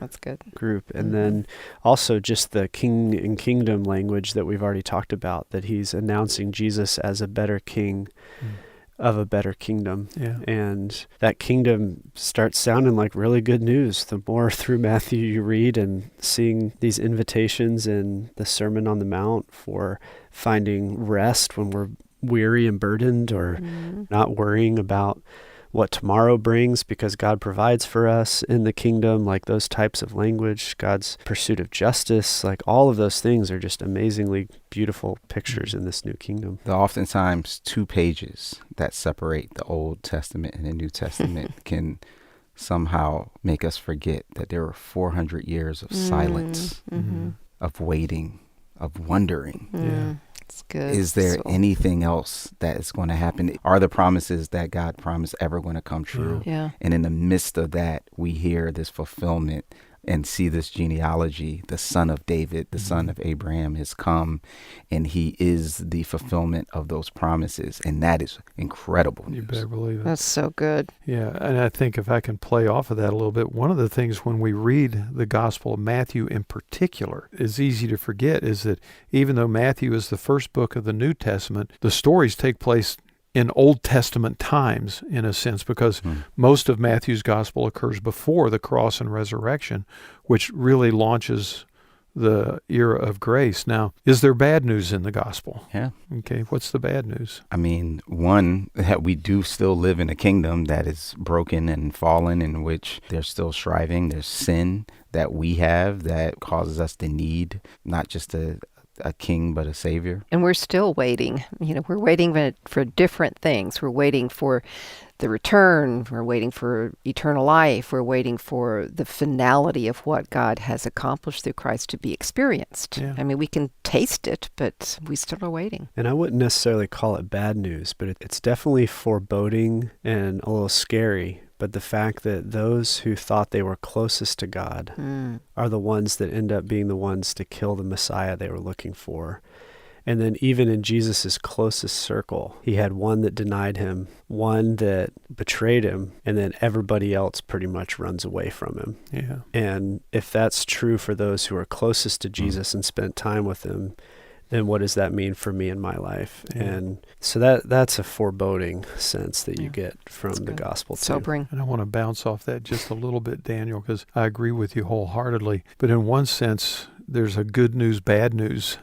group. And then also just the king and kingdom language that we've already talked about, that he's announcing Jesus as a better king of a better kingdom. And that kingdom starts sounding like really good news the more through Matthew you read, and seeing these invitations in the Sermon on the Mount for finding rest when we're weary and burdened, or not worrying about what tomorrow brings because God provides for us in the kingdom, like those types of language, God's pursuit of justice, like all of those things are just amazingly beautiful pictures in this new kingdom. There are oftentimes 2 pages that separate the Old Testament and the New Testament can somehow make us forget that there were 400 years of silence, of waiting, of wondering. It's good. Is there anything else that is going to happen? Are the promises that God promised ever going to come true? And in the midst of that, we hear this fulfillment and see this genealogy. The son of David, the son of Abraham has come, and he is the fulfillment of those promises. And that is incredible news. You better believe it. That's so good. Yeah, and I think if I can play off of that a little bit, one of the things when we read the Gospel of Matthew in particular is easy to forget is that even though Matthew is the first book of the New Testament, the stories take place in Old Testament times, in a sense, because most of Matthew's gospel occurs before the cross and resurrection, which really launches the era of grace. Now, is there bad news in the gospel? Yeah. Okay, what's the bad news? I mean, one, that we do still live in a kingdom that is broken and fallen, in which there's still striving. There's sin that we have that causes us to need not just a king, but a savior. And we're still waiting. You know, we're waiting for different things. We're waiting for the return. We're waiting for eternal life. We're waiting for the finality of what God has accomplished through Christ to be experienced. I mean, we can taste it, but we still are waiting. And I wouldn't necessarily call it bad news, but it's definitely foreboding and a little scary. But the fact that those who thought they were closest to God are the ones that end up being the ones to kill the Messiah they were looking for. And then even in Jesus's closest circle, he had one that denied him, one that betrayed him, and then everybody else pretty much runs away from him. Yeah. And if that's true for those who are closest to Jesus and spent time with him, then what does that mean for me in my life? And so that's a foreboding sense that you get from the gospel too. Sobering. And I want to bounce off that just a little bit, Daniel, because I agree with you wholeheartedly. But in one sense, there's a good news, bad news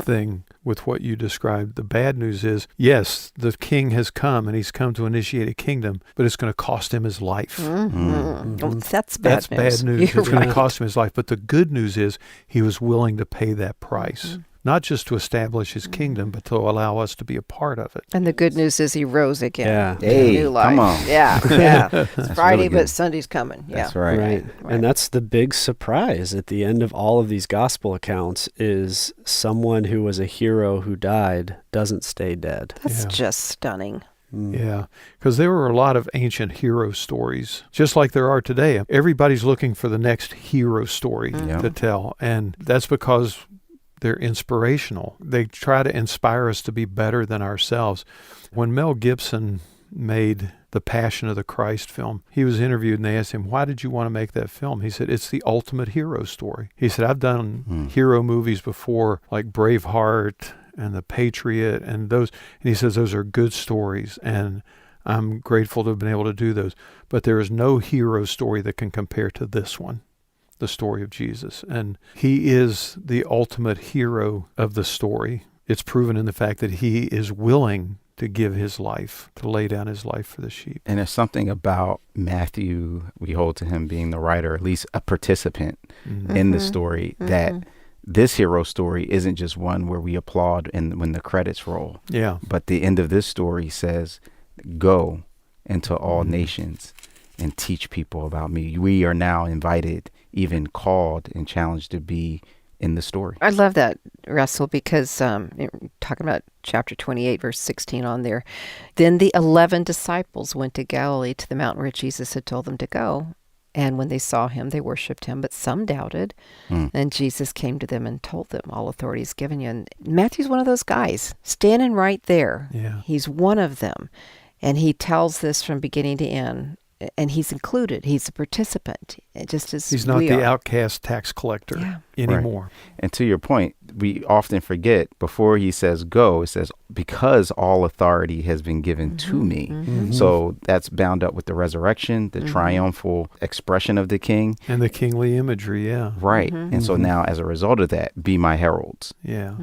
thing with what you described. The bad news is, yes, the king has come and he's come to initiate a kingdom, but it's going to cost him his life. Oh, that's bad news. That's bad news. You're It's going right. to cost him his life. But the good news is he was willing to pay that price. not just to establish his kingdom, but to allow us to be a part of it. And the good news is he rose again. Yeah. Hey, New life. come on. Yeah, yeah. It's Friday, really but good. Sunday's coming. Yeah. That's right. Right. And that's the big surprise at the end of all of these gospel accounts is someone who was a hero who died doesn't stay dead. That's Yeah. just stunning. Yeah, because there were a lot of ancient hero stories, just like there are today. Everybody's looking for the next hero story Yeah. to tell, and that's because they're inspirational. They try to inspire us to be better than ourselves. When Mel Gibson made the Passion of the Christ film, he was interviewed and they asked him, why did you want to make that film? He said, it's the ultimate hero story. He said, I've done hero movies before, like Braveheart and The Patriot and those. And he says, those are good stories. And I'm grateful to have been able to do those. But there is no hero story that can compare to this one, the story of Jesus. And he is the ultimate hero of the story. It's proven in the fact that he is willing to give his life, to lay down his life for the sheep. And there's something about Matthew, we hold to him being the writer, at least a participant in the story, that this hero story isn't just one where we applaud and when the credits roll. Yeah. But the end of this story says, go into all nations and teach people about me. We are now invited, even called and challenged to be in the story. I love that, Russell, because talking about chapter 28, verse 16 on there, then the 11 disciples went to Galilee to the mountain where Jesus had told them to go. And when they saw him, they worshipped him, but some doubted. And Jesus came to them and told them, all authority is given you. And Matthew's one of those guys, standing right there. Yeah. He's one of them. And he tells this from beginning to end. And he's included. He's a participant, just as He's not we the are. outcast tax collector anymore. And to your point, we often forget before he says go, it says, because all authority has been given to me. So that's bound up with the resurrection, the triumphal expression of the king. And the kingly imagery, yeah. Right. And so now as a result of that, be my heralds. Yeah.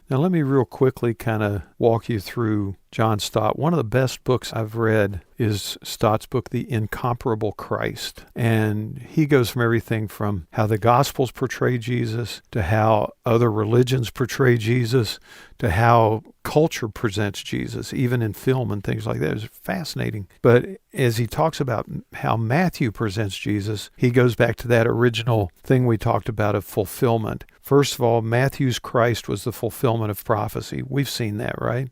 Now, let me real quickly kind of walk you through John Stott. One of the best books I've read is Stott's book, The Incomparable Christ. And he goes from everything from how the Gospels portray Jesus to how other religions portray Jesus to how culture presents Jesus, even in film and things like that. It's fascinating. But as he talks about how Matthew presents Jesus, he goes back to that original thing we talked about of fulfillment. First of all, Matthew's Christ was the fulfillment of prophecy. We've seen that, right?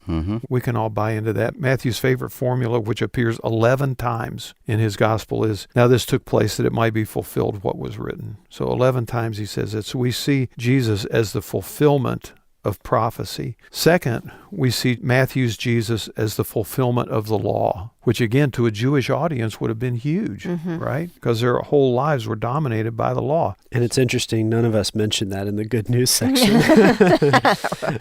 We can all buy into that. Matthew's favorite formula, which appears 11 times in his gospel, is, now this took place that it might be fulfilled what was written. So 11 times he says it. So we see Jesus as the fulfillment of prophecy. Second, we see Matthew's Jesus as the fulfillment of the law, which again to a Jewish audience would have been huge, right? Because their whole lives were dominated by the law. And it's interesting, none of us mentioned that in the good news section.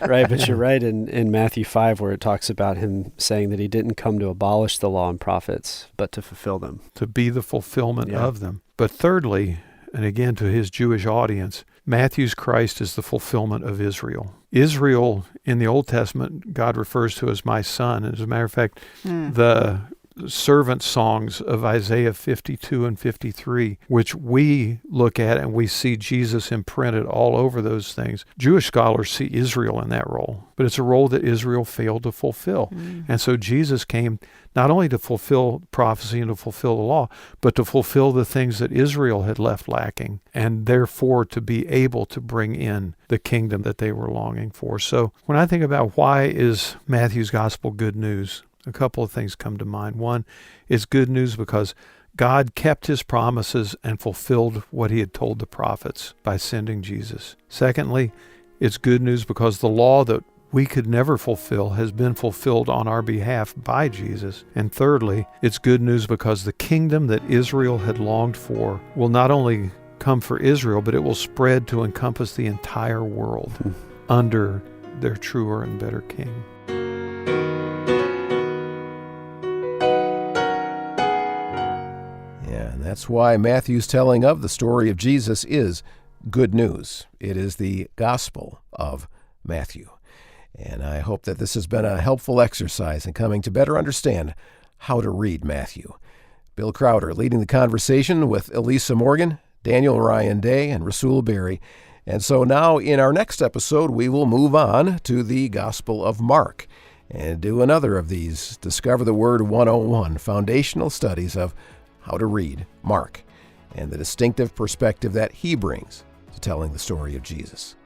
Right, but you're right in Matthew 5 where it talks about him saying that he didn't come to abolish the law and prophets, but to fulfill them. To be the fulfillment of them. But thirdly, and again to his Jewish audience, Matthew's Christ is the fulfillment of Israel. Israel, in the Old Testament, God refers to as my son. As a matter of fact, the servant songs of Isaiah 52 and 53, which we look at and we see Jesus imprinted all over those things. Jewish scholars see Israel in that role, but it's a role that Israel failed to fulfill. And so Jesus came not only to fulfill prophecy and to fulfill the law, but to fulfill the things that Israel had left lacking, and therefore to be able to bring in the kingdom that they were longing for. So when I think about why is Matthew's gospel good news, a couple of things come to mind. One, it's good news because God kept his promises and fulfilled what he had told the prophets by sending Jesus. Secondly, it's good news because the law that we could never fulfill has been fulfilled on our behalf by Jesus. And thirdly, it's good news because the kingdom that Israel had longed for will not only come for Israel, but it will spread to encompass the entire world under their truer and better king. Yeah, and that's why Matthew's telling of the story of Jesus is good news. It is the gospel of Matthew. And I hope that this has been a helpful exercise in coming to better understand how to read Matthew. Bill Crowder leading the conversation with Elisa Morgan, Daniel Ryan Day, and Rasul Berry. And so now in our next episode, we will move on to the Gospel of Mark and do another of these Discover the Word 101 foundational studies of how to read Mark and the distinctive perspective that he brings to telling the story of Jesus.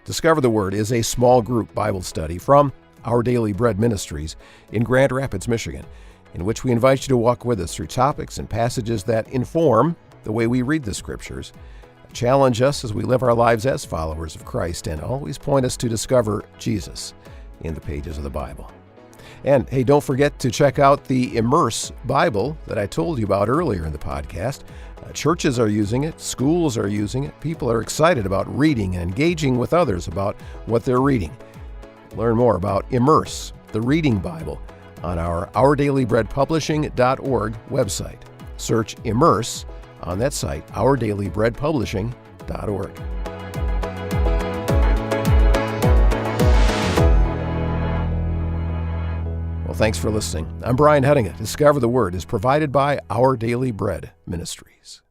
Discover the Word is a small group Bible study from Our Daily Bread Ministries in Grand Rapids, Michigan, in which we invite you to walk with us through topics and passages that inform the way we read the Scriptures, challenge us as we live our lives as followers of Christ, and always point us to discover Jesus in the pages of the Bible. And hey, don't forget to check out the Immerse Bible that I told you about earlier in the podcast. Churches are using it, schools are using it, people are excited about reading and engaging with others about what they're reading. Learn more about Immerse, the Reading Bible, on our OurDailyBreadPublishing.org website. Search Immerse on that site, OurDailyBreadPublishing.org. Well, thanks for listening. I'm Brian Headinga. Discover the Word is provided by Our Daily Bread Ministries.